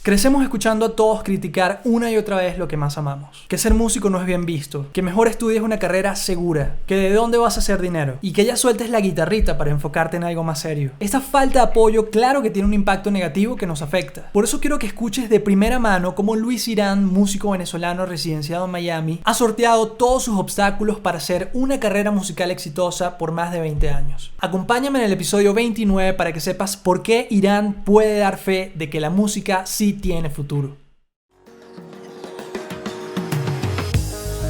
Crecemos escuchando a todos criticar una y otra vez lo que más amamos. Que ser músico no es bien visto, que mejor estudies una carrera segura, que de dónde vas a hacer dinero y que ya sueltes la guitarrita para enfocarte en algo más serio. Esta falta de apoyo claro que tiene un impacto negativo que nos afecta. Por eso quiero que escuches de primera mano cómo Luis Irán, músico venezolano residenciado en Miami, ha sorteado todos sus obstáculos para hacer una carrera musical exitosa por más de 20 años. Acompáñame en el episodio 29 para que sepas por qué Irán puede dar fe de que la música sí tiene futuro.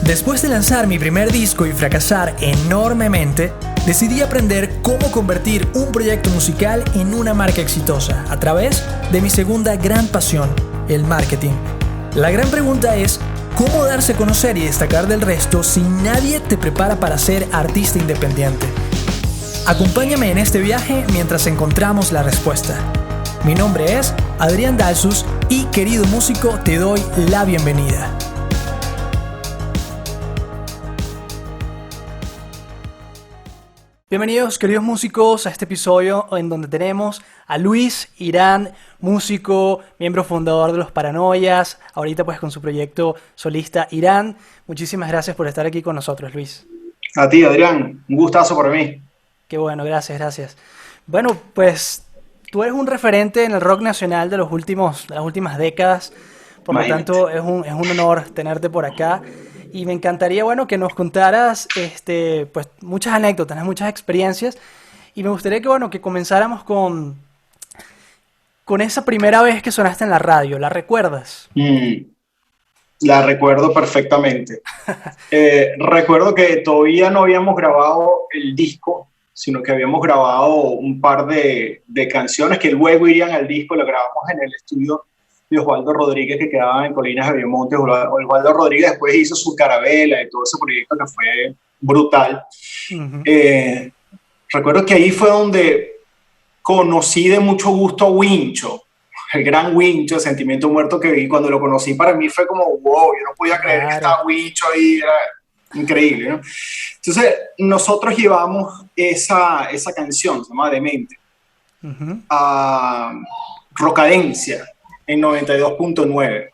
Después de lanzar mi primer disco y fracasar enormemente, decidí aprender cómo convertir un proyecto musical en una marca exitosa a través de mi segunda gran pasión, el marketing. La gran pregunta es, ¿cómo darse a conocer y destacar del resto si nadie te prepara para ser artista independiente? Acompáñame en este viaje mientras encontramos la respuesta. Mi nombre es Adrián Dalsus y, querido músico, te doy la bienvenida. Bienvenidos, queridos músicos, a este episodio en donde tenemos a Luis Irán, músico, miembro fundador de Los Paranoias, ahorita pues con su proyecto solista Irán. Muchísimas gracias por estar aquí con nosotros, Luis. A ti, Adrián, un gustazo para mí. Qué bueno, gracias. Bueno, pues tú eres un referente en el rock nacional de las últimas décadas, por lo tanto es un honor tenerte por acá. Y me encantaría, bueno, que nos contaras pues muchas anécdotas, muchas experiencias. Y me gustaría que comenzáramos con esa primera vez que sonaste en la radio. ¿La recuerdas? La recuerdo perfectamente. Recuerdo que todavía no habíamos grabado el disco, sino que habíamos grabado un par de canciones que luego irían al disco. Lo grabamos en el estudio de Osvaldo Rodríguez, que quedaba en Colinas de Viemonte. Osvaldo Rodríguez después hizo su Carabela y todo ese proyecto que fue brutal. Uh-huh. Recuerdo que ahí fue donde conocí de mucho gusto a Wincho, el gran Wincho, Sentimiento Muerto, que vi cuando lo conocí. Para mí fue como, wow, yo no podía creer que estaba Wincho ahí, era increíble, ¿no? Entonces, nosotros llevamos esa canción, se llama Demente, uh-huh, a Rocadencia, en 92.9,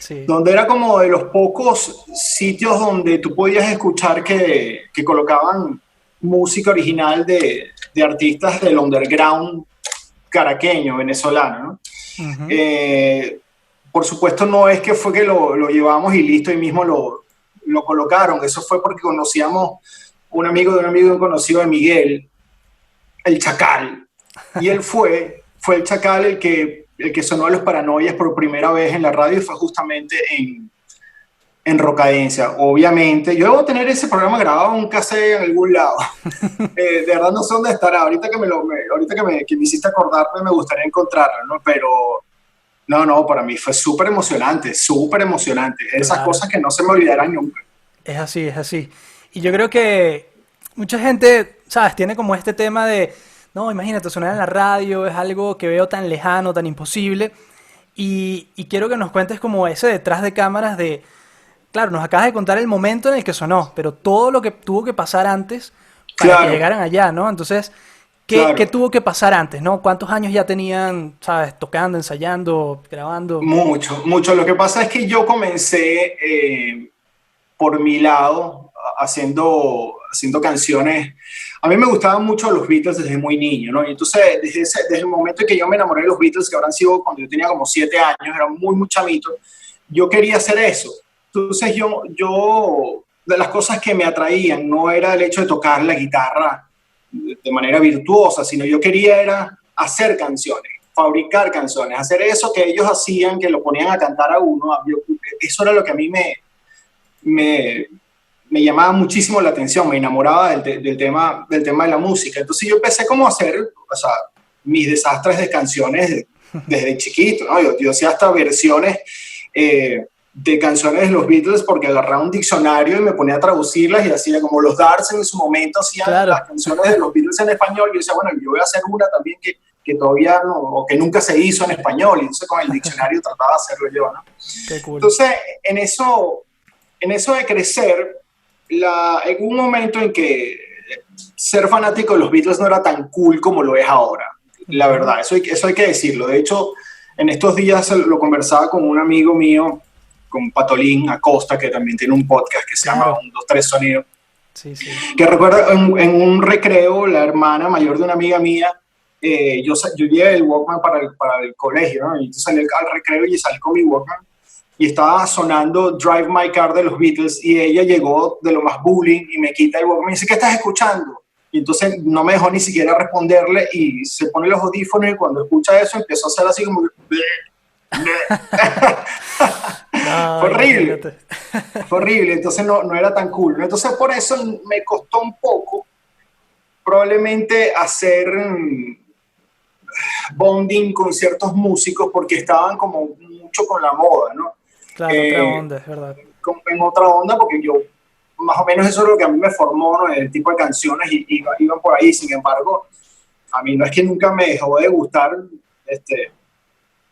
sí, donde era como de los pocos sitios donde tú podías escuchar que colocaban música original de artistas del underground caraqueño, venezolano, ¿no? Uh-huh. Por supuesto no es que fue que lo llevamos y listo, y mismo lo colocaron. Eso fue porque conocíamos un amigo de un conocido de Miguel, el Chacal, y él fue el Chacal el que sonó a Los Paranoias por primera vez en la radio, y fue justamente en Rocadencia. Obviamente, yo debo tener ese programa grabado en un cassette en algún lado. De verdad no sé dónde estará. Ahorita que me hiciste acordarme, me gustaría encontrarlo, ¿no? Pero no, para mí fue súper emocionante. Esas claro, cosas que no se me olvidarán nunca. Es así. Y yo creo que mucha gente, ¿sabes? Tiene como este tema de, no, imagínate, sonar en la radio es algo que veo tan lejano, tan imposible. Y quiero que nos cuentes como ese detrás de cámaras de, claro, nos acabas de contar el momento en el que sonó, pero todo lo que tuvo que pasar antes para claro, que llegaran allá, ¿no? Entonces, ¿qué tuvo que pasar antes, no? ¿Cuántos años ya tenían, sabes, tocando, ensayando, grabando? Mucho. Lo que pasa es que yo comencé por mi lado haciendo canciones. A mí me gustaban mucho los Beatles desde muy niño, ¿no? Y entonces, desde el momento en que yo me enamoré de los Beatles, que habrán sido cuando yo tenía como 7 años, era muy chamito, yo quería hacer eso. Entonces yo de las cosas que me atraían no era el hecho de tocar la guitarra de manera virtuosa, sino yo quería era hacer canciones, fabricar canciones, hacer eso que ellos hacían, que lo ponían a cantar a uno. Eso era lo que a mí me llamaba muchísimo la atención, me enamoraba del tema de la música. Entonces yo empecé como a hacer, mis desastres de canciones desde chiquito, ¿no? Yo hacía hasta versiones de canciones de los Beatles, porque agarraba un diccionario y me ponía a traducirlas, y hacía como los Darts en su momento hacían claro, las canciones de los Beatles en español. Yo decía, bueno, yo voy a hacer una también que todavía no, o que nunca se hizo en español, y entonces con el diccionario trataba de hacerlo yo, ¿no? Qué cool. Entonces, en eso de crecer, en un momento en que ser fanático de los Beatles no era tan cool como lo es ahora, la verdad, eso hay que decirlo. De hecho, En estos días lo conversaba con un amigo mío, con Patolín Acosta, que también tiene un podcast que se llama Claro. 1, 2, 3 Sonido, Sí, sí. que recuerdo en un recreo, la hermana mayor de una amiga mía, yo llevé el Walkman para el colegio, ¿no? Y entonces salí al recreo y salí con mi Walkman y estaba sonando Drive My Car de los Beatles y ella llegó de lo más bullying y me quita el Walkman y me dice, ¿qué estás escuchando? Y entonces no me dejó ni siquiera responderle y se pone los audífonos y cuando escucha eso empezó a hacer así como que... No, Fue horrible, imagínate. fue horrible, entonces no era tan cool, ¿no? Entonces por eso me costó un poco probablemente hacer bonding con ciertos músicos porque estaban como mucho con la moda, ¿no? Claro, otra Eh, onda, es verdad. en otra onda porque yo, más o menos eso es lo que a mí me formó, ¿no? El tipo de canciones iban por ahí, sin embargo, a mí no es que nunca me dejó de gustar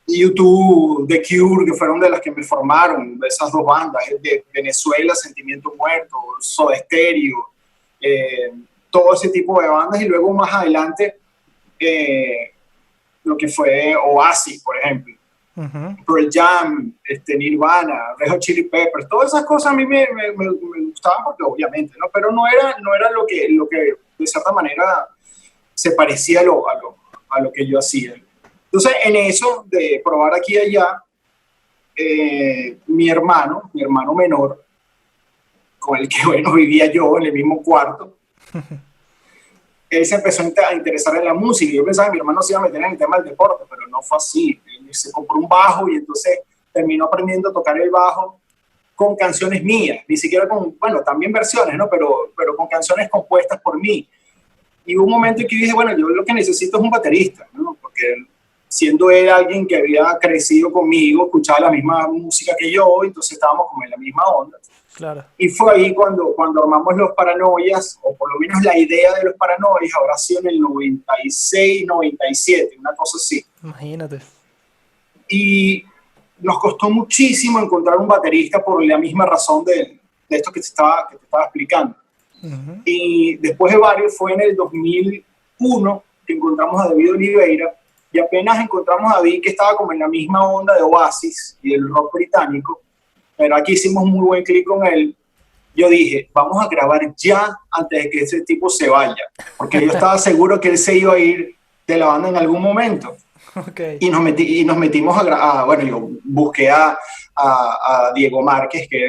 YouTube, The Cure, que fueron de las que me formaron, de esas dos bandas, de Venezuela, Sentimiento Muerto, Soda Stereo, todo ese tipo de bandas, y luego más adelante eh, lo que fue Oasis, por ejemplo, Ujú. Pearl Jam, Nirvana, Red Hot Chili Peppers, todas esas cosas a mí me gustaban porque obviamente, ¿no? Pero no era lo que de cierta manera se parecía a lo que yo hacía. Entonces, en eso de probar aquí y allá, mi hermano menor, con el que, bueno, vivía yo en el mismo cuarto, él se empezó a interesar en la música. Yo pensaba que mi hermano se iba a meter en el tema del deporte, pero no fue así. Él se compró un bajo y entonces terminó aprendiendo a tocar el bajo con canciones mías, ni siquiera con, bueno, también versiones, ¿no? Pero con canciones compuestas por mí. Y hubo un momento en que dije, bueno, yo lo que necesito es un baterista, ¿no? Porque siendo él alguien que había crecido conmigo, escuchaba la misma música que yo, entonces estábamos como en la misma onda. Claro. Y fue ahí cuando armamos Los Paranoias, o por lo menos la idea de Los Paranoias, habrá sido en el 96, 97, una cosa así. Imagínate. Y nos costó muchísimo encontrar un baterista por la misma razón de esto que te estaba explicando. Ujú. Y después de varios, fue en el 2001 que encontramos a David Oliveira, y apenas encontramos a David, que estaba como en la misma onda de Oasis y del rock británico, pero aquí hicimos un muy buen clic con él. Yo dije, vamos a grabar ya antes de que ese tipo se vaya, porque yo estaba seguro que él se iba a ir de la banda en algún momento. Ok. Y nos metimos bueno, yo busqué a Diego Márquez, que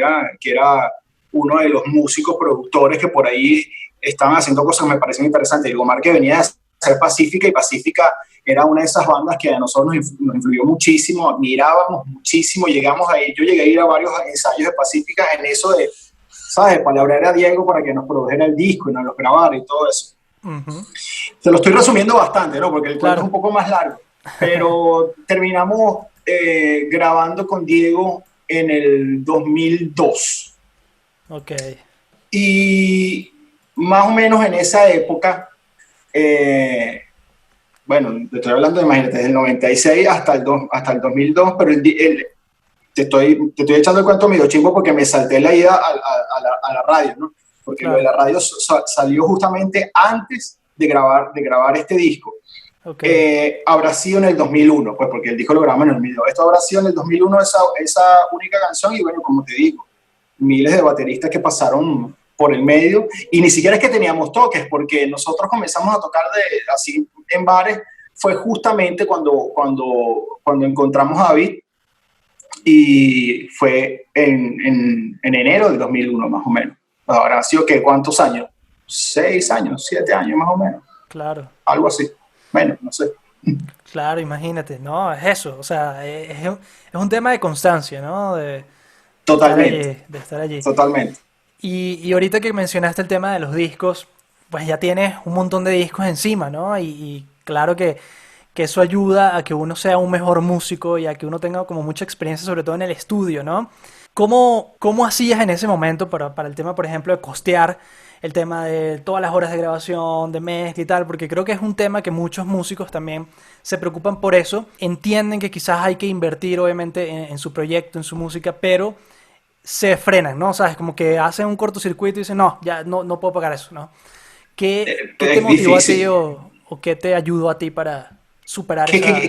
era uno de los músicos productores que por ahí estaban haciendo cosas que me parecen interesantes. Diego Márquez venía de ser Pacífica, y Pacífica era una de esas bandas que a nosotros nos influyó muchísimo, admirábamos muchísimo. Yo llegué a ir a varios ensayos de Pacífica en eso de, ¿sabes?, palabrear a Diego para que nos produjera el disco y nos lo grabara y todo eso. Ujú. Te lo estoy resumiendo bastante, ¿no? Porque el cuento es Claro. un poco más largo, pero terminamos grabando con Diego en el 2002. Ok. Y más o menos en esa época, eh, bueno, te estoy hablando, imagínate, desde el 96 hasta el 2002, pero te estoy echando el cuento medio chimbo porque me salté la ida a la radio, ¿no? Porque lo de Claro. la radio salió justamente antes de grabar este disco. Ok. Habrá sido en el 2001, pues porque el disco lo grabamos en el 2002. Esto habrá sido en el 2001, esa única canción, y bueno, como te digo, miles de bateristas que pasaron por el medio, y ni siquiera es que teníamos toques, porque nosotros comenzamos a tocar así en bares, fue justamente cuando encontramos a David, y fue en enero del 2001 más o menos. Habrá sido, ¿qué? ¿Cuántos años? 6 años, 7 años más o menos, Claro. algo así, menos, no sé. Claro, imagínate. No, es eso. O sea, es un tema de constancia, ¿no? De estar Totalmente, allí, de estar allí. totalmente. Y ahorita que mencionaste el tema de los discos, pues ya tienes un montón de discos encima, ¿no? Y claro que eso ayuda a que uno sea un mejor músico y a que uno tenga como mucha experiencia, sobre todo en el estudio, ¿no? ¿Cómo hacías en ese momento para el tema, por ejemplo, de costear el tema de todas las horas de grabación, de mezcla y tal? Porque creo que es un tema que muchos músicos también se preocupan por eso. Entienden que quizás hay que invertir, obviamente, en su proyecto, en su música, pero se frenan, ¿no? ¿Sabes? Como que hacen un cortocircuito y dicen, no, ya no puedo pagar eso, ¿no? ¿Qué te Es motivó a ti difícil. o qué te ayudó a ti para superar ¿Qué, esa...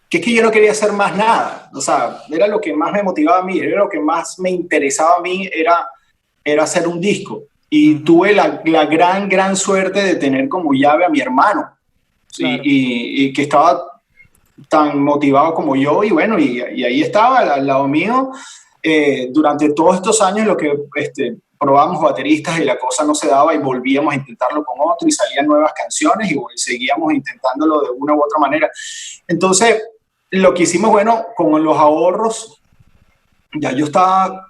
qué, que es que yo no quería hacer más nada. O sea, era lo que más me motivaba a mí, era lo que más me interesaba a mí, era hacer un disco. Y tuve la gran suerte de tener como llave a mi hermano, ¿sí? Claro. Y que estaba tan motivado como yo, y bueno, y ahí estaba al lado mío. Durante todos estos años lo que probábamos bateristas y la cosa no se daba y volvíamos a intentarlo con otro y salían nuevas canciones y seguíamos intentándolo de una u otra manera. Entonces, lo que hicimos, bueno, con los ahorros, ya yo estaba,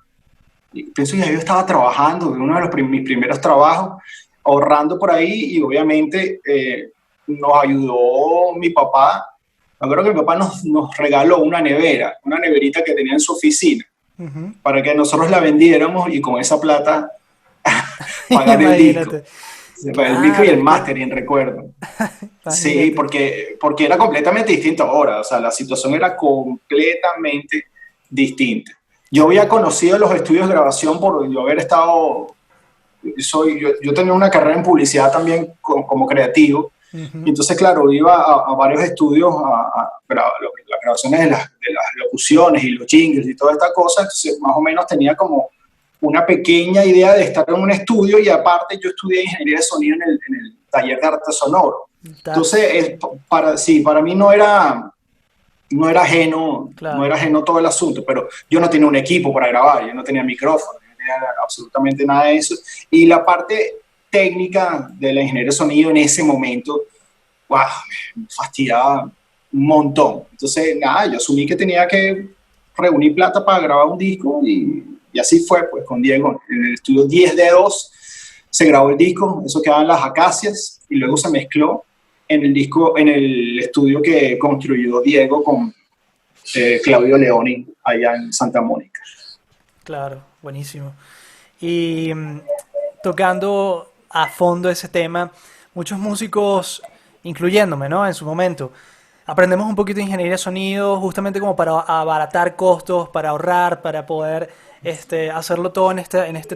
pienso que ya yo estaba trabajando, uno de mis primeros trabajos, ahorrando por ahí y obviamente nos ayudó mi papá. Me acuerdo que mi papá nos regaló una neverita que tenía en su oficina, para que nosotros la vendiéramos y con esa plata pagar el disco. Imagínate. El disco y el Claro, mastering, recuerdo. Sí, imagínate. porque era completamente distinto ahora, o sea, la situación era completamente distinta. Yo había conocido los estudios de grabación por yo haber estado, yo tenía una carrera en publicidad también como creativo, y entonces, claro, iba a varios estudios las grabaciones de las locuciones y los jingles y toda esta cosa, entonces más o menos tenía como una pequeña idea de estar en un estudio y aparte yo estudié ingeniería de sonido en el taller de arte sonoro. Entonces, para mí no era ajeno, Claro. no era ajeno todo el asunto, pero yo no tenía un equipo para grabar, yo no tenía micrófono, no tenía absolutamente nada de eso. Y la parte técnica de la ingeniería de sonido en ese momento, wow, me fastidiaba un montón. Entonces, nada, yo asumí que tenía que reunir plata para grabar un disco y así fue, pues, con Diego. En el estudio 10D2 se grabó el disco, eso quedaba en Las Acacias y luego se mezcló en el disco, en el estudio que construyó Diego con Claudio Leoni allá en Santa Mónica. Claro, buenísimo. Y tocando a fondo ese tema, muchos músicos, incluyéndome, ¿no? En su momento, aprendemos un poquito de ingeniería de sonido justamente como para abaratar costos, para ahorrar, para poder hacerlo todo en este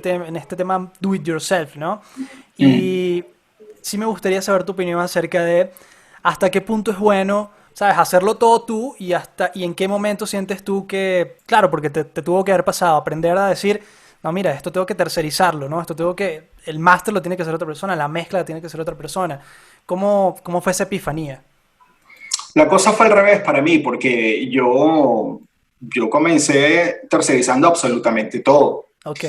tema do it yourself, ¿no? Mm. Y sí me gustaría saber tu opinión acerca de hasta qué punto es bueno, ¿sabes? Hacerlo todo tú y en qué momento sientes tú que, claro, porque te tuvo que haber pasado, aprender a decir, no, mira, esto tengo que tercerizarlo, ¿no? El máster lo tiene que hacer otra persona, la mezcla la tiene que hacer otra persona. ¿Cómo fue esa epifanía? La cosa fue al revés para mí, porque yo comencé tercerizando absolutamente todo. Ok,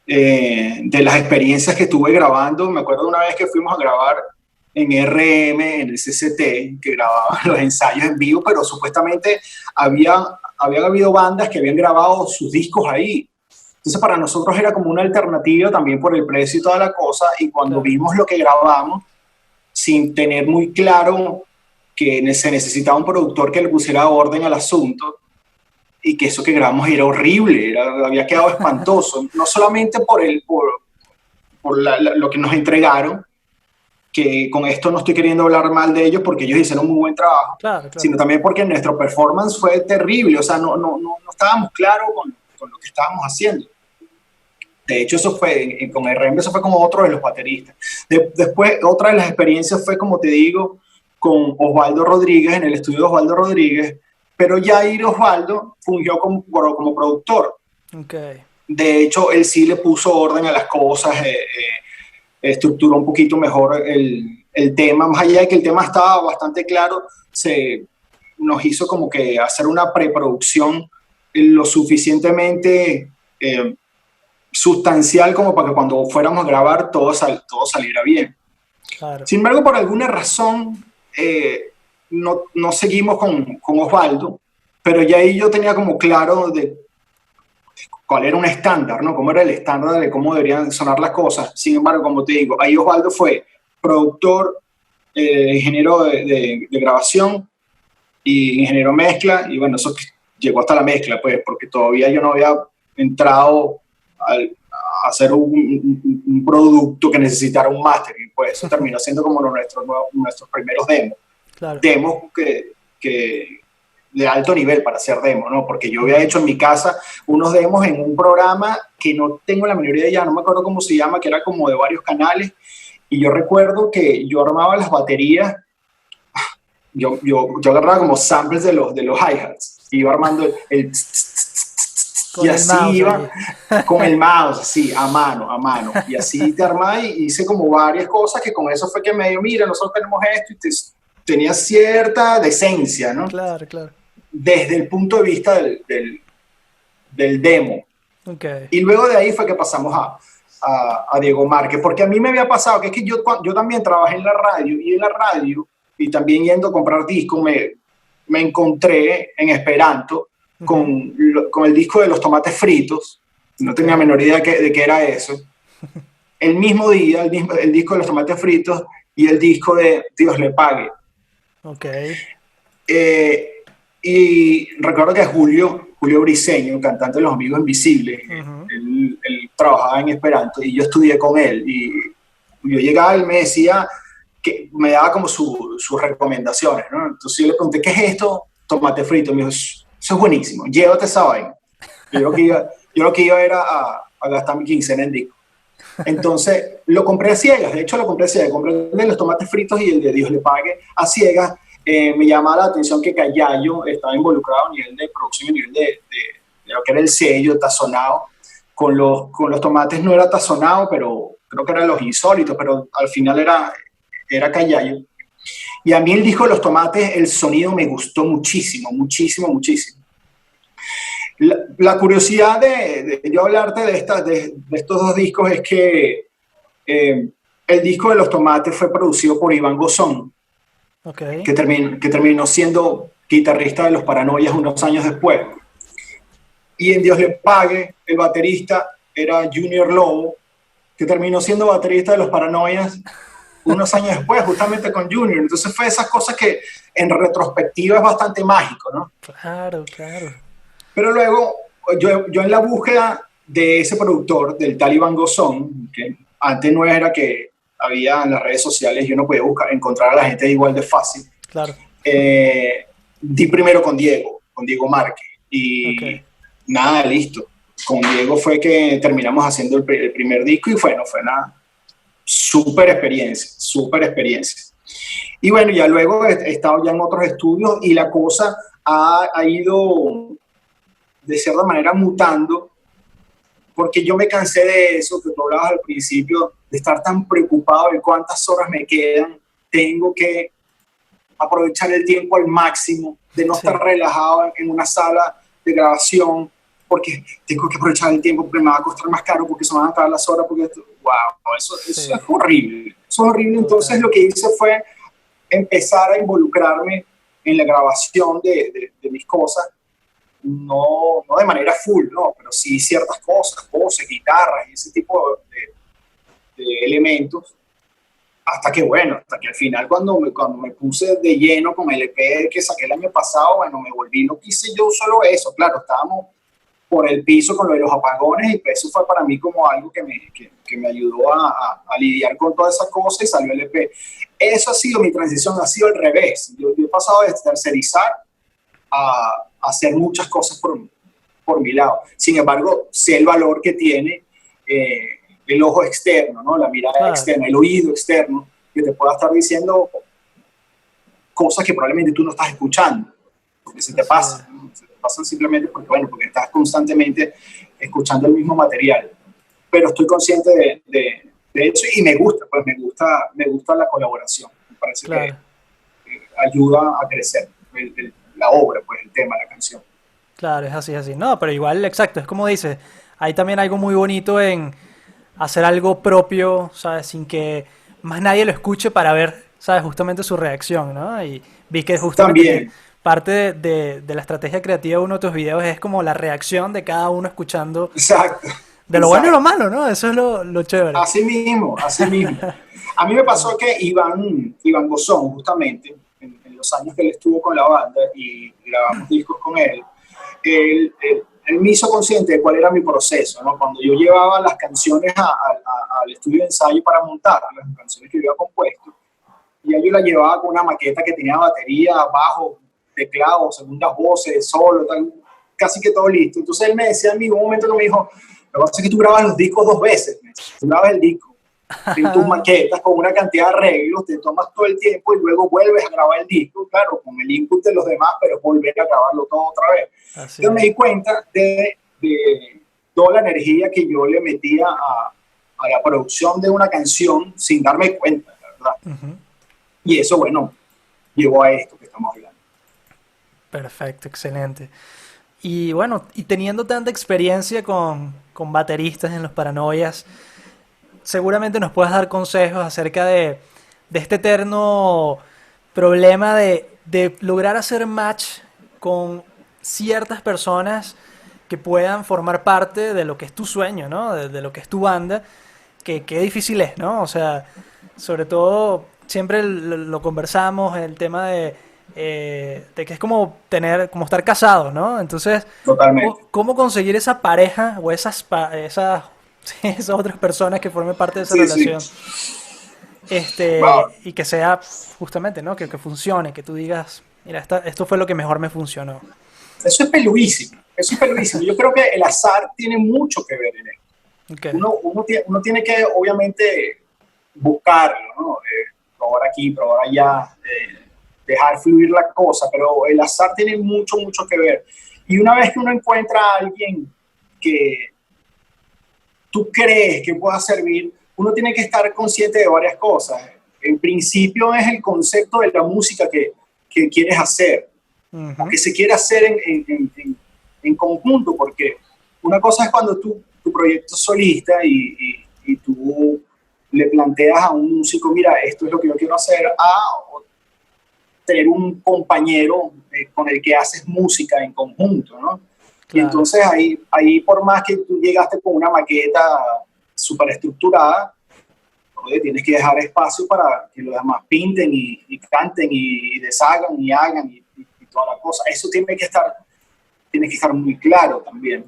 De las experiencias que tuve grabando, me acuerdo de una vez que fuimos a grabar en RM, en el CCT, que grababan los ensayos en vivo, pero supuestamente habían habido bandas que habían grabado sus discos ahí. Entonces para nosotros era como una alternativa también por el precio y toda la cosa, y cuando claro, vimos lo que grabamos, sin tener muy claro que se necesitaba un productor que le pusiera orden al asunto, y que eso que grabamos era horrible, había quedado espantoso, no solamente por lo que nos entregaron, que con esto no estoy queriendo hablar mal de ellos porque ellos hicieron un muy buen trabajo, claro, claro. sino también porque nuestro performance fue terrible, o sea, no estábamos claros con lo que estábamos haciendo. De hecho, eso fue, con RM, eso fue como otro de los bateristas. Después, otra de las experiencias fue, como te digo, con Osvaldo Rodríguez, en el estudio de Osvaldo Rodríguez, pero Jair Osvaldo fungió como productor. Ok, De hecho, él sí le puso orden a las cosas, estructuró un poquito mejor el tema, más allá de que el tema estaba bastante claro, nos hizo como que hacer una preproducción lo suficientemente sustancial como para que cuando fuéramos a grabar todo saliera bien. claro. Sin embargo, por alguna razón no seguimos con Osvaldo, pero ya ahí yo tenía como claro de cuál era un estándar, ¿no? Cómo era el estándar de cómo deberían sonar las cosas. Sin embargo, como te digo, ahí Osvaldo fue productor, ingeniero de grabación y ingeniero mezcla, y bueno, eso llegó hasta la mezcla, pues, porque todavía yo no había entrado a hacer un producto que necesitara un máster, y pues eso terminó siendo como nuestros primeros Claro, demos que de alto nivel para hacer demos, ¿no? Porque yo había hecho en mi casa unos demos en un programa que no tengo la mayoría de ya, no me acuerdo cómo se llama, que era como de varios canales, y yo recuerdo que yo armaba las baterías yo agarraba como samples de los hi-hats, iba armando Con y el así mouse iba ahí. con el mouse, así, a mano. Y así te armaba y hice como varias cosas que con eso fue que me dio, mira, nosotros tenemos esto y tenía cierta decencia, ¿no? Claro, claro. Desde el punto de vista del demo. Ok. Y luego de ahí fue que pasamos a Diego Márquez, porque a mí me había pasado que es que yo también trabajé en la radio y en la radio y también yendo a comprar discos me encontré en Esperanto con el disco de los tomates fritos, no Ok. tenía la menor idea de qué era eso. El mismo día, el disco de los tomates fritos y el disco de Dios le pague. Ok. Eh, y recuerdo que Julio Briseño, cantante de Los Amigos Invisibles, Ujú. él trabajaba en Esperanto y yo estudié con él. Y yo llegaba y me decía, que me daba como sus recomendaciones, ¿no? Entonces yo le pregunté, ¿qué es esto? Tomate frito. Me dijo, eso es buenísimo, llévate esa vaina. Yo lo que iba era a gastar mi quincena en disco. Entonces lo compré a ciegas, de hecho lo compré a ciegas, compré el de los tomates fritos y el de Dios le pague a ciegas. Me llama la atención que Callayo estaba involucrado a nivel de producción, a nivel de lo que era el sello, tazonado. Con los tomates no era tazonado, pero creo que eran los insólitos, pero al final era Callayo. Y a mí el disco de los tomates, el sonido me gustó muchísimo, muchísimo, muchísimo. La curiosidad de yo hablarte de estos dos discos es que el disco de los tomates fue producido por Iván Gozón, Ok. que terminó siendo guitarrista de Los Paranoias unos años después. Y en Dios le pague, el baterista era Junior Lobo, que terminó siendo baterista de Los Paranoias unos años después, justamente con Junior. Entonces fue esas cosas que en retrospectiva es bastante mágico, ¿no? Claro, claro. Pero luego, yo en la búsqueda de ese productor, del tal Iván Gozón, que antes no era que había en las redes sociales, yo no podía encontrar a la gente igual de fácil, Claro. di primero con Diego Márquez. Ok. Y nada, listo. Con Diego fue que terminamos haciendo el primer disco y bueno, fue una súper experiencia, súper experiencia. Y bueno, ya luego he estado ya en otros estudios y la cosa ha ido de cierta manera mutando, porque yo me cansé de eso que tú hablabas al principio, de estar tan preocupado de cuántas horas me quedan, tengo que aprovechar el tiempo al máximo, de no estar Sí. relajado en una sala de grabación, porque tengo que aprovechar el tiempo porque me va a costar más caro, porque se van a acabar las horas, porque wow, eso Sí. es horrible, eso es horrible. Entonces Total. lo que hice fue empezar a involucrarme en la grabación de mis cosas, no de manera full, no, pero sí ciertas cosas, voces, guitarras y ese tipo de elementos, hasta que bueno, hasta que al final cuando me puse de lleno con el EP que saqué el año pasado, bueno, me volví, no quise yo solo eso, claro, estábamos por el piso con lo de los apagones y eso fue para mí como algo que me ayudó a lidiar con toda esa cosa y salió el EP. Eso ha sido mi transición, ha sido al revés. Yo he pasado de tercerizar a hacer muchas cosas por mi lado. Sin embargo, sé el valor que tiene el ojo externo, ¿no? La mirada Claro. externa, el oído externo, que te pueda estar diciendo cosas que probablemente tú no estás escuchando, porque se te Así es. pasa, ¿no? Se te pasan simplemente porque, bueno, porque estás constantemente escuchando el mismo material. Pero estoy consciente de eso y pues me gusta la colaboración. Me parece Claro. que ayuda a crecer la obra, pues el tema, la canción. Claro, es así. No, pero igual, exacto, es como dices, hay también algo muy bonito en hacer algo propio, ¿sabes? Sin que más nadie lo escuche para ver, ¿sabes? Justamente su reacción, ¿no? Y vi que justamente que También, parte de la estrategia creativa de uno de tus videos es como la reacción de cada uno escuchando exacto, de lo bueno y lo exacto. malo, ¿no? Eso es lo chévere. Así mismo, así mismo. A mí me pasó que Iván Gozón, justamente, en los años que él estuvo con la banda y grabamos discos con él me hizo consciente de cuál era mi proceso, ¿no? Cuando yo llevaba las canciones al estudio de ensayo para montar las canciones que yo había compuesto, y yo la llevaba con una maqueta que tenía batería, bajo, teclado, segundas voces, solo, tal, casi que todo listo. Entonces él me decía a mí, un momento que me dijo, lo que pasa es que tú grabas los discos dos veces, tú grabas el disco en tus maquetas con una cantidad de arreglos, te tomas todo el tiempo y luego vuelves a grabar el disco, claro, con el input de los demás, pero volver a grabarlo todo otra vez. Así Entonces me es. di cuenta de toda la energía que yo le metía a la producción de una canción sin darme cuenta, la verdad. Ujú. Y eso, bueno, llevó a esto que estamos hablando. Perfecto, excelente. Y bueno, y teniendo tanta experiencia con bateristas en los Paranoias, seguramente nos puedes dar consejos acerca de este eterno problema de lograr hacer match con ciertas personas que puedan formar parte de lo que es tu sueño, ¿no? De lo que es tu banda, que qué difícil es, ¿no? O sea, sobre todo, siempre lo conversamos, el tema de que es como tener, como estar casados, ¿no? Entonces, Totalmente. ¿cómo conseguir esa pareja o sí, esas otras personas que formen parte de esa Sí, sí. relación? Wow. Y que sea justamente, ¿no? Que funcione, que tú digas, mira, esto fue lo que mejor me funcionó. Eso es peluísimo. Eso es peluísimo. Yo creo que el azar tiene mucho que ver en esto. Ok, Uno tiene que, obviamente, buscarlo, ¿no? Probar aquí, probar allá, dejar fluir la cosa, pero el azar tiene mucho, mucho que ver. Y una vez que uno encuentra a alguien que tú crees que pueda servir, uno tiene que estar consciente de varias cosas. En principio es el concepto de la música que quieres hacer o ujú, que se quiere hacer en conjunto, porque una cosa es cuando tu proyecto es solista y tú le planteas a un músico, mira, esto es lo que yo quiero hacer, a tener un compañero con el que haces música en conjunto, ¿no? Y claro, entonces ahí por más que tú llegaste con una maqueta súper estructurada, oye, tienes que dejar espacio para que los demás pinten y canten y deshagan y hagan y toda la cosa. Eso tiene que estar muy claro también.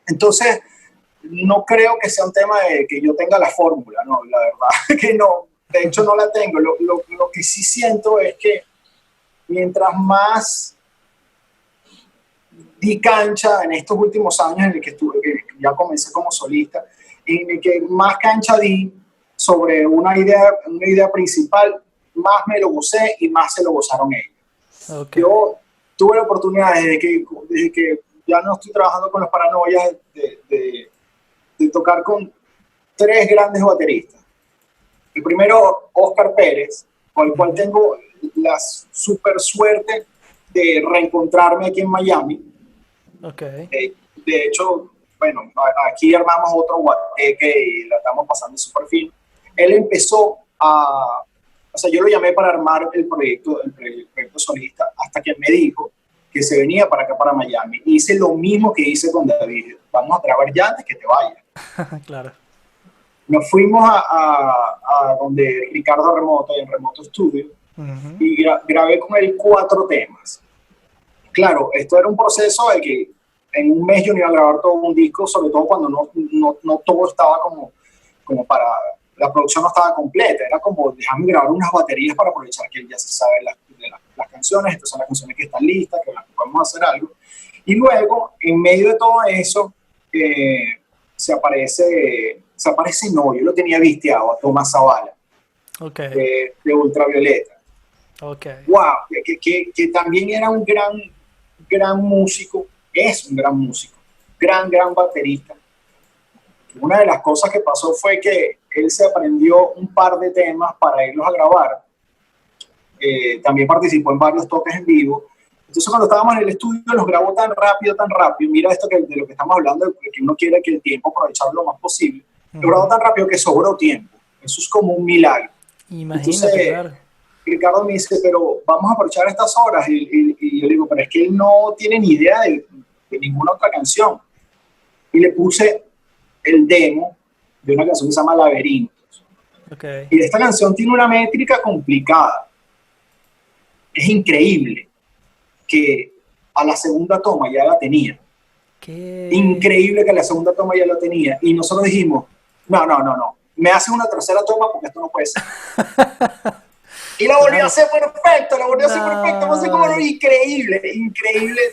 Entonces, no creo que sea un tema de que yo tenga la fórmula, no, la verdad que no. De hecho, no la tengo. Lo que sí siento es que mientras más di cancha en estos últimos años en el que estuve, que ya comencé como solista, en el que más cancha di sobre una idea principal, más me lo gocé y más se lo gozaron ellos. ok. Yo tuve la oportunidad desde que ya no estoy trabajando con los Paranoias de tocar con tres grandes bateristas. El primero, Oscar Pérez, con el cual Ujú, tengo la super suerte de reencontrarme aquí en Miami. ok, De hecho, bueno, aquí armamos otro guateque y la estamos pasando súper fin. Él empezó o sea, yo lo llamé para armar el proyecto solista, hasta que me dijo que se venía para acá, para Miami. Hice lo mismo que hice con David. Vamos a grabar ya antes que te vayas. claro. Nos fuimos a donde Ricardo Remoto, en Remoto Studio, Ujú, y grabé con él 4 temas. Claro, esto era un proceso de que en un mes yo no iba a grabar todo un disco, sobre todo cuando no todo estaba como para, la producción no estaba completa, era como déjame grabar unas baterías para aprovechar que él ya se sabe las canciones, estas son las canciones que están listas, que las que podemos hacer algo. Y luego, en medio de todo eso, eh, se aparece, no, yo lo tenía visteado a Tomás Zavala, ok, de Ultravioleta. ok. Wow, que también era un gran músico, es un gran músico, gran baterista. Una de las cosas que pasó fue que él se aprendió un par de temas para irlos a grabar. También participó en varios toques en vivo. Entonces, cuando estábamos en el estudio, los grabó tan rápido, tan rápido. Mira esto de lo que estamos hablando, de que uno quiere que el tiempo aprovecharlo lo más posible. Lo grabó Ujú. tan rápido que sobró tiempo. Eso es como un milagro. Imagínate, Entonces, claro. Ricardo me dice, pero vamos a aprovechar estas horas. Y yo le digo, pero es que él no tiene ni idea de ninguna otra canción. Y le puse el demo de una canción que se llama Laberintos. Ok. Y esta canción tiene una métrica complicada. Es increíble que a la segunda toma ya la tenía. ¿Qué? Increíble que a la segunda toma ya la tenía. Y nosotros dijimos, no. Me hace una tercera toma porque esto no puede ser. Y la volvió a Claro. hacer perfecto, la volvió a hacer perfecto. No sé cómo lo No. increíble,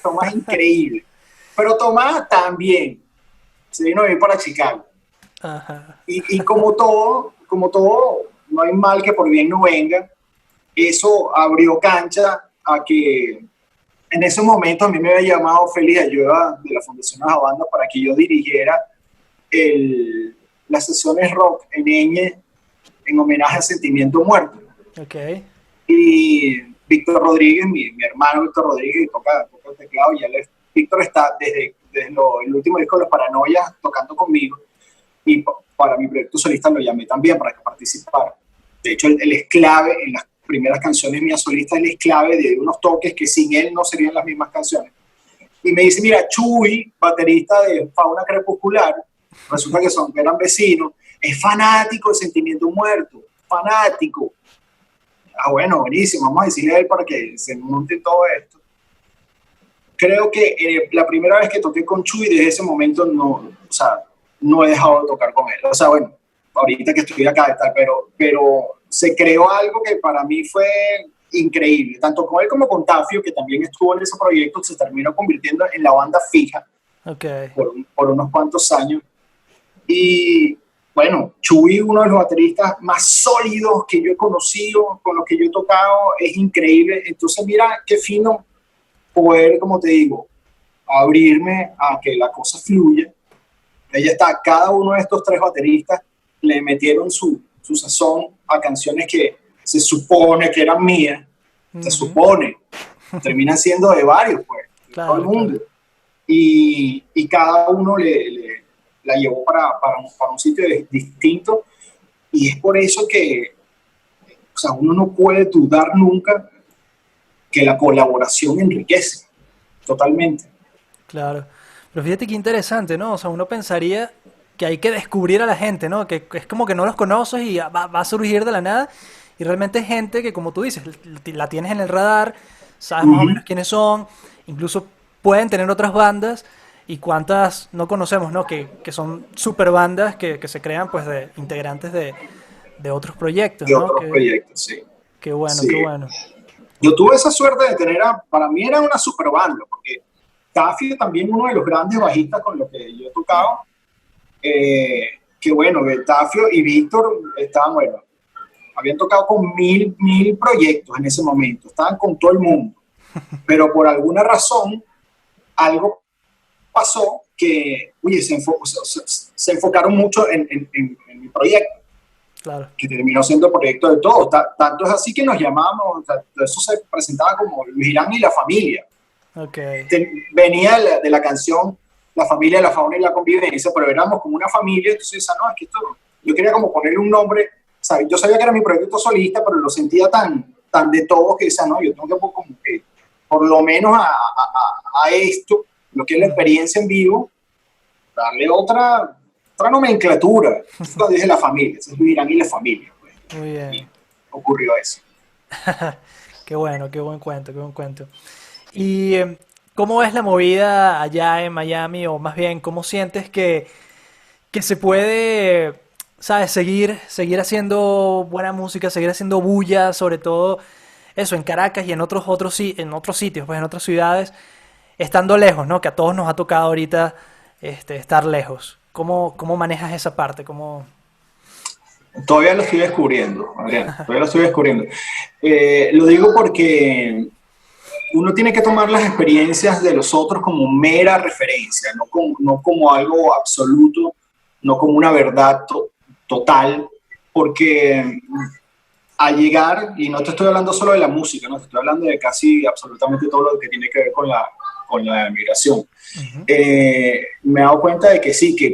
Tomás increíble. Pero Tomás también se vino a ir para Chicago. Ajá. Y como todo, no hay mal que por bien no venga. Eso abrió cancha a que en ese momento a mí me había llamado Félix Ayuda de la Fundación Banda para que yo dirigiera las sesiones rock en Eñe en homenaje a Sentimiento Muerto. Ok. Y Víctor Rodríguez, mi hermano Víctor Rodríguez, toca el teclado, Víctor está desde el último disco de Los Paranoias tocando conmigo, y para mi proyecto solista lo llamé también para que participara. De hecho, él es clave en las primeras canciones mías solistas, él es clave de unos toques que sin él no serían las mismas canciones. Y me dice, mira, Chuy, baterista de Fauna Crepuscular, resulta que eran vecinos, es fanático de Sentimiento Muerto, fanático. Ah, bueno, buenísimo, vamos a decirle a él para que se monte todo esto. Creo que la primera vez que toqué con Chuy, desde ese momento no he dejado de tocar con él. O sea, bueno, ahorita que estoy acá y tal, pero se creó algo que para mí fue increíble. Tanto con él como con Tafio, que también estuvo en ese proyecto, se terminó convirtiendo en la banda fija Ok. por unos cuantos años. Y bueno, Chuy, uno de los bateristas más sólidos que yo he conocido, con los que yo he tocado, es increíble. Entonces, mira qué fino poder, como te digo, abrirme a que la cosa fluya. Ella está, cada uno de estos tres bateristas le metieron su sazón a canciones que se supone que eran mías, se supone, terminan siendo de varios, pues, de todo el Claro, claro. mundo. Y cada uno la llevó para un sitio distinto, y es por eso que, o sea, uno no puede dudar nunca que la colaboración enriquece totalmente. Claro. Pero fíjate qué interesante, ¿no? O sea, uno pensaría que hay que descubrir a la gente, ¿no? Que es como que no los conoces y va a surgir de la nada. Y realmente es gente que, como tú dices, la tienes en el radar, sabes más o menos quiénes son, incluso pueden tener otras bandas y cuántas no conocemos, ¿no? Que son super bandas que se crean pues de integrantes de otros proyectos, De ¿no? otros proyectos, sí. Qué bueno, qué Sí. bueno. Yo tuve esa suerte de tener, para mí era una super banda, porque Taffy también uno de los grandes bajistas con los que yo he tocado, que bueno, Tafio y Víctor estaban, bueno, habían tocado con mil proyectos en ese momento, estaban con todo el mundo, pero por alguna razón algo pasó que, oye, se enfocaron mucho en mi proyecto, Claro. que terminó siendo el proyecto de todos. Tanto es así que nos llamábamos, o sea, eso se presentaba como Luis Irán y la familia. Ok. Venía de la canción La familia, la fauna y la convivencia, pero éramos como una familia, entonces, no, es que esto, yo quería como ponerle un nombre, ¿sabes? Yo sabía que era mi proyecto solista, pero lo sentía tan de todos que decía, no, yo tengo que como que, por lo menos a esto, lo que es la experiencia en vivo, darle otra nomenclatura. Cuando dije la familia, es Luis Irán y la familia, pues, Muy y bien. ocurrió eso. Qué bueno, qué buen cuento, qué buen cuento. ¿Y cómo es la movida allá en Miami? O más bien, ¿cómo sientes que se puede, sabes, seguir haciendo buena música, seguir haciendo bulla, sobre todo eso, en Caracas y en otros sitios, pues en otras ciudades, estando lejos, ¿no? Que a todos nos ha tocado ahorita estar lejos. ¿Cómo manejas esa parte? ¿Cómo? Todavía lo estoy descubriendo, Adrián, todavía lo estoy descubriendo. Lo digo porque uno tiene que tomar las experiencias de los otros como mera referencia, no como algo absoluto, no como una verdad total, porque al llegar, y no te estoy hablando solo de la música, no te estoy hablando de casi absolutamente todo lo que tiene que ver con la migración. Ujú. Me he dado cuenta de que sí, que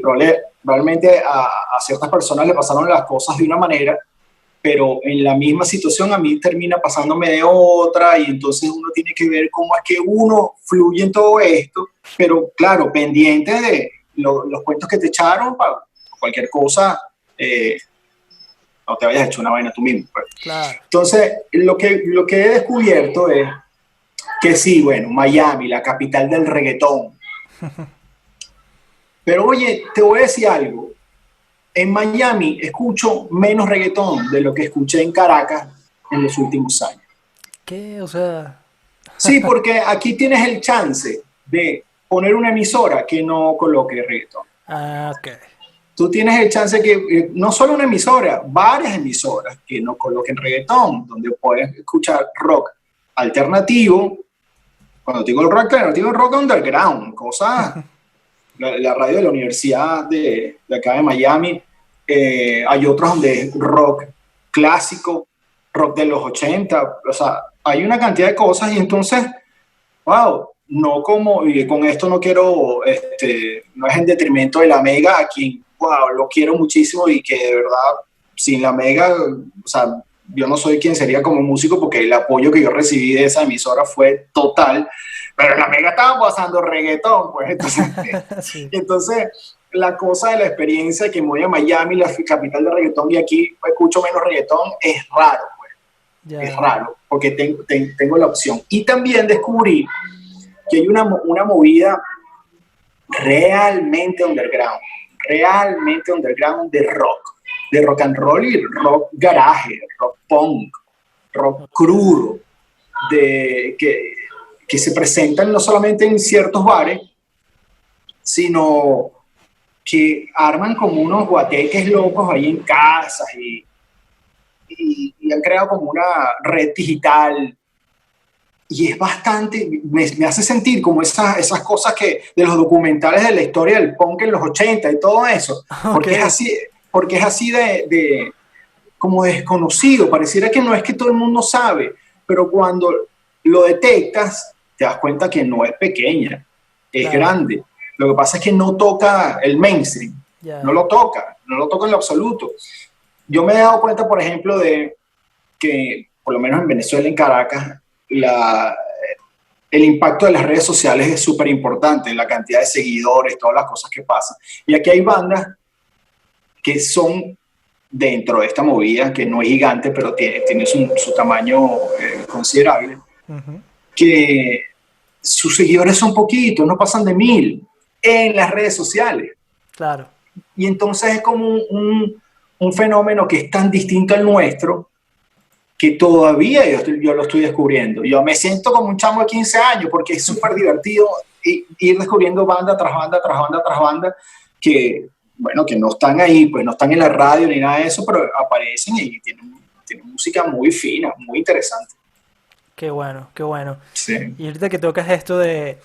probablemente a ciertas personas le pasaron las cosas de una manera, pero en la misma situación a mí termina pasándome de otra, y entonces uno tiene que ver cómo es que uno fluye en todo esto, pero claro, pendiente de los cuentos que te echaron para cualquier cosa, no te vayas a echar una vaina tú mismo. Pues. Claro. Entonces, lo que he descubierto es que sí, bueno, Miami, la capital del reggaetón, pero oye, te voy a decir algo. En Miami escucho menos reggaetón de lo que escuché en Caracas en los últimos años. ¿Qué? O sea, Sí, porque aquí tienes el chance de poner una emisora que no coloque reggaetón. ah, ok. tú tienes el chance que no solo una emisora, varias emisoras que no coloquen reggaetón, donde puedes escuchar rock alternativo. Cuando digo el rock alternativo, el rock underground, cosas. La radio de la Universidad de acá de Miami, hay otros donde es rock clásico, rock de los 80, o sea, hay una cantidad de cosas y entonces, wow, no como, y con esto no quiero, no es en detrimento de la Mega, a quien, wow, lo quiero muchísimo y que de verdad, sin la Mega, o sea, yo no soy quien sería como músico porque el apoyo que yo recibí de esa emisora fue total, pero la Mega estaba pasando reggaetón, pues, entonces, Sí. entonces la cosa de la experiencia que me voy a Miami, la capital de reggaetón, y aquí escucho menos reggaetón, es raro, pues, Ya. es raro, porque tengo la opción. Y también descubrí que hay una movida realmente underground de rock and roll y rock garage, rock punk, rock crudo, que se presentan no solamente en ciertos bares, sino que arman como unos guateques locos ahí en casas y han creado como una red digital. Y es bastante, me hace sentir como esas cosas que de los documentales de la historia del punk en los 80 y todo eso, porque Okay. es así de como desconocido, pareciera que no es que todo el mundo sabe, pero cuando lo detectas, te das cuenta que no es pequeña, es Claro. grande. Lo que pasa es que no toca el mainstream, Ya. no lo toca en lo absoluto. Yo me he dado cuenta, por ejemplo, de que, por lo menos en Venezuela, en Caracas, el impacto de las redes sociales es súper importante, la cantidad de seguidores, todas las cosas que pasan. Y aquí hay bandas que son dentro de esta movida, que no es gigante, pero tiene su tamaño considerable, Ujú. que sus seguidores son poquitos, no pasan de 1000 en las redes sociales. Claro. Y entonces es como un fenómeno que es tan distinto al nuestro, que todavía yo lo estoy descubriendo. Yo me siento como un chamo de 15 años porque es súper divertido ir descubriendo banda tras banda, tras banda, tras banda, que, bueno, que no están ahí, pues no están en la radio ni nada de eso, pero aparecen y tienen música muy fina, muy interesante. Qué bueno, qué bueno. Sí. Y ahorita que tocas esto de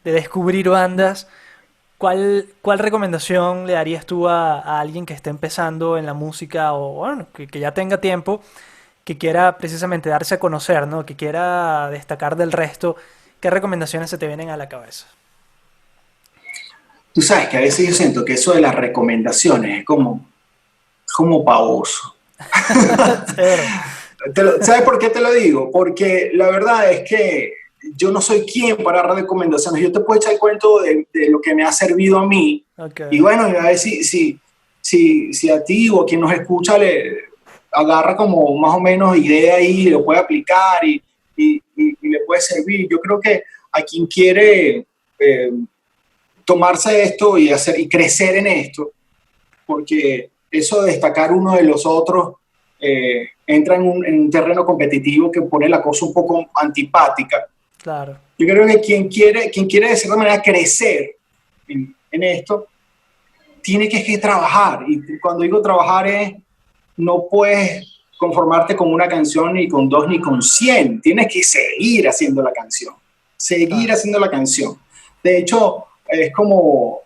descubrir bandas, ¿cuál recomendación le darías tú a alguien que esté empezando en la música o bueno, que ya tenga tiempo, que quiera precisamente darse a conocer, ¿no? Que quiera destacar del resto? ¿Qué recomendaciones se te vienen a la cabeza? Tú sabes que a veces yo siento que eso de las recomendaciones es como pavoso. Cero. ¿Sabes por qué te lo digo? Porque la verdad es que yo no soy quien para dar recomendaciones. Yo te puedo echar el cuento de lo que me ha servido a mí. Ok. Y bueno, a ver si a ti o a quien nos escucha le agarra como más o menos idea ahí, lo puede aplicar y le puede servir. Yo creo que a quien quiere tomarse esto y crecer en esto, porque eso de destacar uno de los otros entra en un terreno competitivo que pone la cosa un poco antipática. Claro. Yo creo que quien quiere de cierta manera crecer en esto, tiene que trabajar. Y cuando digo trabajar no puedes conformarte con una canción, ni con dos, ni con 100. Tienes que seguir haciendo la canción. Seguir Claro. haciendo la canción. De hecho, es como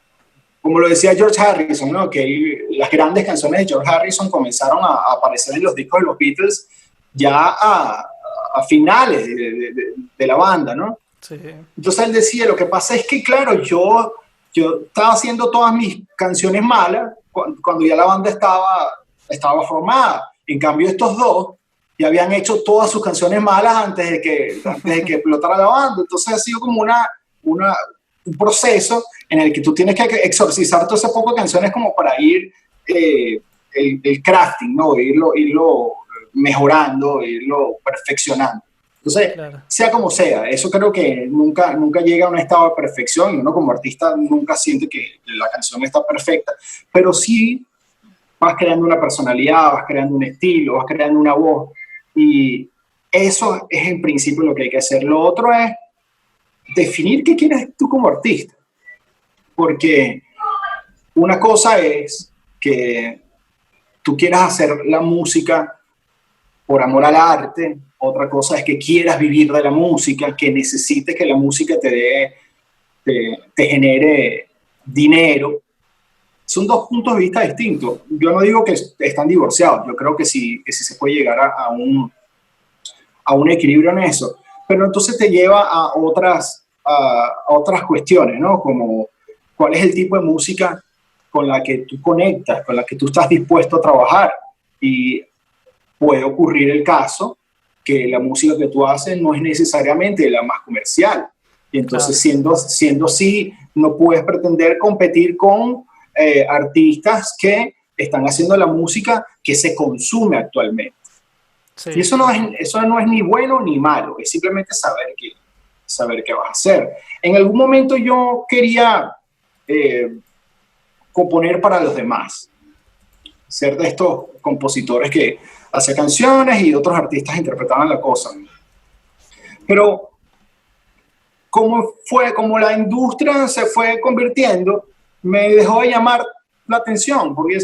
lo decía George Harrison, ¿no? Que las grandes canciones de George Harrison comenzaron a aparecer en los discos de los Beatles ya a finales de la banda, ¿no? Sí. Entonces él decía, lo que pasa es que, claro, yo estaba haciendo todas mis canciones malas cuando ya la banda estaba formada. En cambio, estos dos ya habían hecho todas sus canciones malas antes de que explotara la banda. Entonces ha sido como un proceso en el que tú tienes que exorcizar todo ese poco de canciones como para ir el crafting, ¿no? Irlo mejorando, irlo perfeccionando. Entonces, Claro. sea como sea, eso creo que nunca llega a un estado de perfección y uno como artista nunca siente que la canción está perfecta, pero sí vas creando una personalidad, vas creando un estilo, vas creando una voz y eso es en principio lo que hay que hacer. Lo otro es definir qué quieres tú como artista, porque una cosa es que tú quieras hacer la música por amor al arte, otra cosa es que quieras vivir de la música, que necesites que la música te genere dinero. Son dos puntos de vista distintos. Yo no digo que están divorciados, yo creo que sí se puede llegar a un equilibrio en eso, pero entonces te lleva a otras cuestiones, ¿no? Como cuál es el tipo de música con la que tú conectas, con la que tú estás dispuesto a trabajar. Y puede ocurrir el caso que la música que tú haces no es necesariamente la más comercial. Y entonces, siendo así, no puedes pretender competir con artistas que están haciendo la música que se consume actualmente. Sí. Y eso no es ni bueno ni malo, es simplemente saber qué vas a hacer. En algún momento yo quería componer para los demás, ser de estos compositores que hacían canciones y otros artistas interpretaban la cosa. Pero como la industria se fue convirtiendo, me dejó de llamar la atención, porque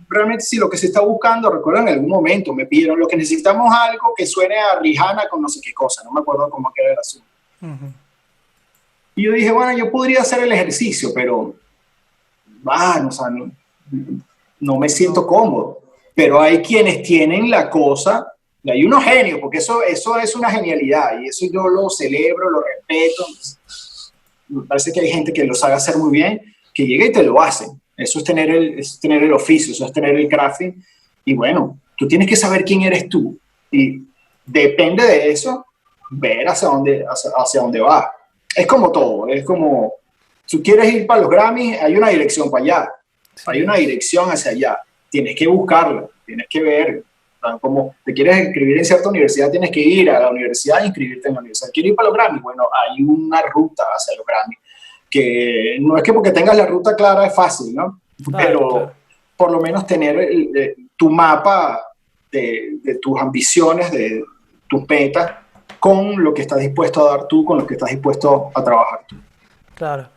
realmente si lo que se está buscando, recuerdo en algún momento me pidieron lo que necesitamos algo que suene a Rihanna con no sé qué cosa, no me acuerdo cómo era el asunto. Uh-huh. Y yo dije, bueno, yo podría hacer el ejercicio, pero no me siento cómodo. Pero hay quienes tienen la cosa, y hay unos genios, porque eso es una genialidad, y eso yo lo celebro, lo respeto. Me parece que hay gente que lo sabe hacer muy bien, que llega y te lo hacen. Eso es tener el oficio, eso es tener el crafting. Y bueno, tú tienes que saber quién eres tú. Y depende de eso, ver hacia dónde vas. Es como todo, es como, si tú quieres ir para los Grammys, hay una dirección para allá, sí. Hay una dirección hacia allá. Tienes que buscarla, tienes que ver. Como te quieres inscribir en cierta universidad, tienes que ir a la universidad e inscribirte en la universidad. ¿Quieres ir para los Grammys? Bueno, hay una ruta hacia los Grammys. Que no es que porque tengas la ruta clara es fácil, ¿no? Pero por lo menos tener tu mapa de tus ambiciones, de tus metas, con lo que estás dispuesto a dar tú, con lo que estás dispuesto a trabajar tú. Claro.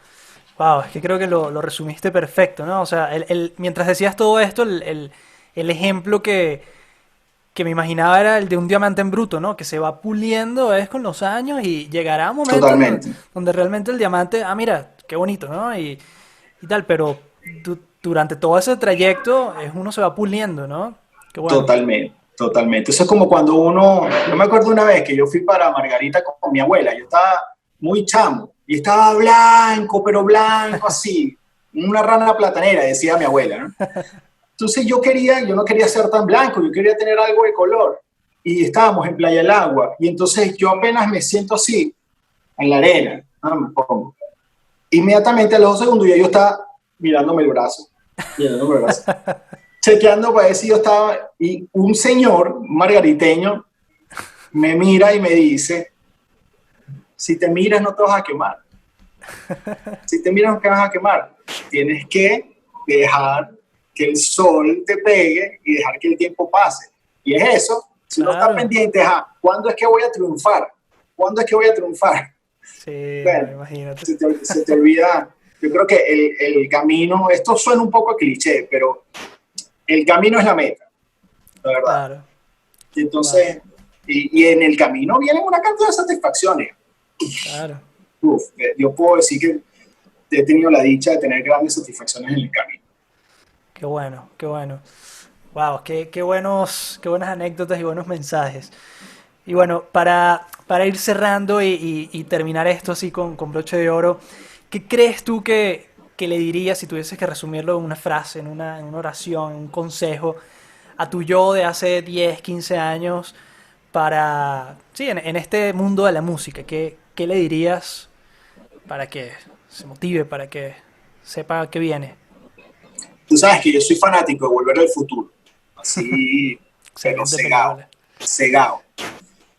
Wow, es que creo que lo resumiste perfecto, ¿no? O sea, mientras decías todo esto, el ejemplo que me imaginaba era el de un diamante en bruto, ¿no? Que se va puliendo con los años y llegará un momento donde realmente el diamante, mira, qué bonito, ¿no? Y tal, pero durante todo ese trayecto uno se va puliendo, ¿no? Qué bueno. Totalmente. Eso es como cuando yo me acuerdo una vez que yo fui para Margarita con mi abuela, yo estaba muy chamo y estaba blanco, pero blanco así, una rana platanera, decía mi abuela, ¿no? Entonces yo no quería ser tan blanco, yo quería tener algo de color. Y estábamos en Playa del Agua. Y entonces yo apenas me siento así, en la arena, ¿no? Me pongo. Inmediatamente a los 2 segundos ya yo estaba mirándome el brazo. Chequeando para ver si yo estaba. Y un señor margariteño me mira y me dice, si te miras no te vas a quemar. Si te miras no te vas a quemar. Tienes que dejar que el sol te pegue y dejar que el tiempo pase. Y es eso, si uno está pendiente, ¿cuándo es que voy a triunfar? ¿Cuándo es que voy a triunfar? Sí, bueno, imagínate. Se te olvida. Yo creo que el camino, esto suena un poco a cliché, pero el camino es la meta, la verdad. Claro. Y entonces, claro. Y en el camino vienen una cantidad de satisfacciones. Claro. Yo puedo decir que he tenido la dicha de tener grandes satisfacciones en el camino. Qué bueno, qué bueno. Wow, qué buenas anécdotas y buenos mensajes. Y bueno, para ir cerrando y terminar esto así con broche de oro, ¿qué crees tú que le dirías, si tuvieses que resumirlo en una frase, en una oración, en un consejo, a tu yo de hace 10, 15 años en este mundo de la música? ¿Qué le dirías para que se motive, para que sepa qué viene? Tú sabes que yo soy fanático de Volver al Futuro, así, pero cegado.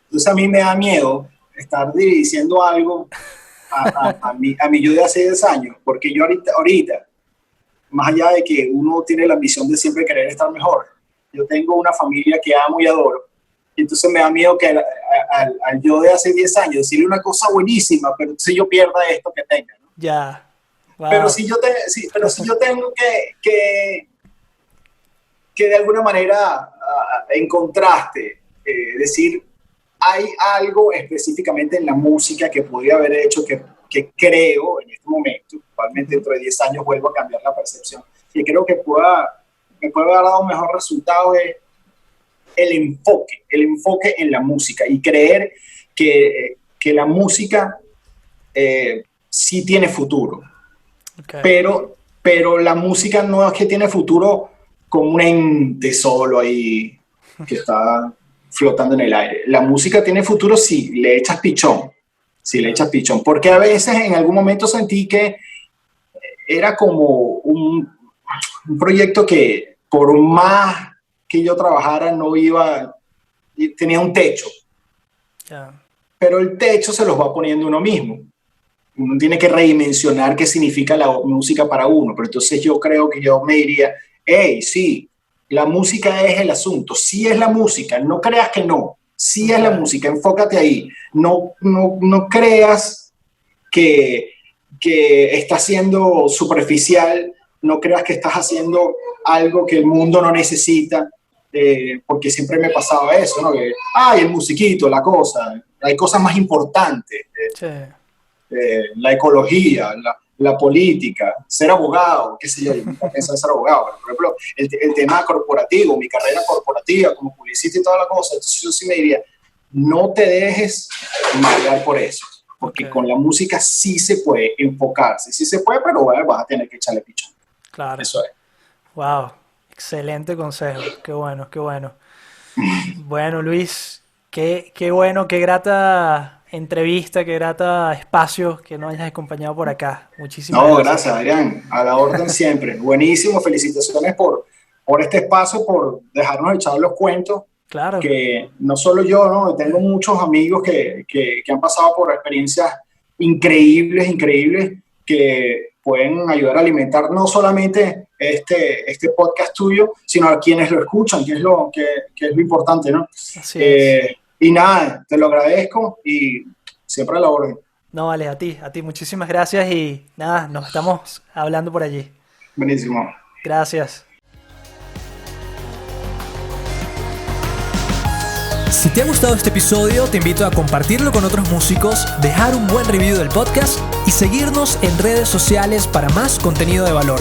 Entonces a mí me da miedo estar diciendo algo a mí yo de hace 10 años, porque yo ahorita, más allá de que uno tiene la ambición de siempre querer estar mejor, yo tengo una familia que amo y adoro, y entonces me da miedo que al yo de hace 10 años decirle una cosa buenísima, pero entonces yo pierda esto que tenga, ¿no? Ya. Wow. Pero si yo tengo que que de alguna manera encontraste, decir, hay algo específicamente en la música que podría haber hecho que creo en este momento, probablemente dentro de 10 años vuelvo a cambiar la percepción, y creo que me puede haber dado un mejor resultado de el enfoque en la música y creer que la música sí tiene futuro. Okay. Pero la música no es que tiene futuro como un ente solo ahí que está flotando en el aire. La música tiene futuro si le echas pichón. Si le echas pichón. Porque a veces en algún momento sentí que era como un proyecto que por más que yo trabajara no iba, tenía un techo. Yeah. Pero el techo se los va poniendo uno mismo. Uno tiene que redimensionar qué significa la música para uno. Pero entonces yo creo que yo me diría, hey, sí, la música es el asunto. Sí es la música, no creas que no. Sí es la música, enfócate ahí. No creas que estás siendo superficial, no creas que estás haciendo algo que el mundo no necesita, porque siempre me pasaba eso, ¿no? Que, el musiquito, la cosa. Hay cosas más importantes. Sí. La ecología, la política, ser abogado, qué sé yo nunca pensé en ser abogado, pero por ejemplo, el tema corporativo, mi carrera corporativa como publicista y toda la cosa, entonces yo sí me diría, no te dejes marear por eso, porque con la música sí se puede enfocarse, sí se puede, pero bueno, vas a tener que echarle pichón. Claro. Eso es. Wow, excelente consejo, qué bueno, qué bueno. Bueno, Luis, qué bueno, qué grata entrevista, qué grata espacio que nos hayas acompañado por acá. Muchísimas gracias. No, gracias, Adrián. A la orden siempre. Buenísimo. Felicitaciones por este espacio, por dejarnos echar los cuentos. Claro. Que no solo yo, ¿no? Tengo muchos amigos que han pasado por experiencias increíbles, que pueden ayudar a alimentar no solamente este podcast tuyo, sino a quienes lo escuchan, que es lo importante, ¿no? Así es. Y nada, te lo agradezco y siempre a la orden. No, vale, a ti, muchísimas gracias y nada, nos estamos hablando por allí. Buenísimo. Gracias. Si te ha gustado este episodio, te invito a compartirlo con otros músicos, dejar un buen review del podcast y seguirnos en redes sociales para más contenido de valor.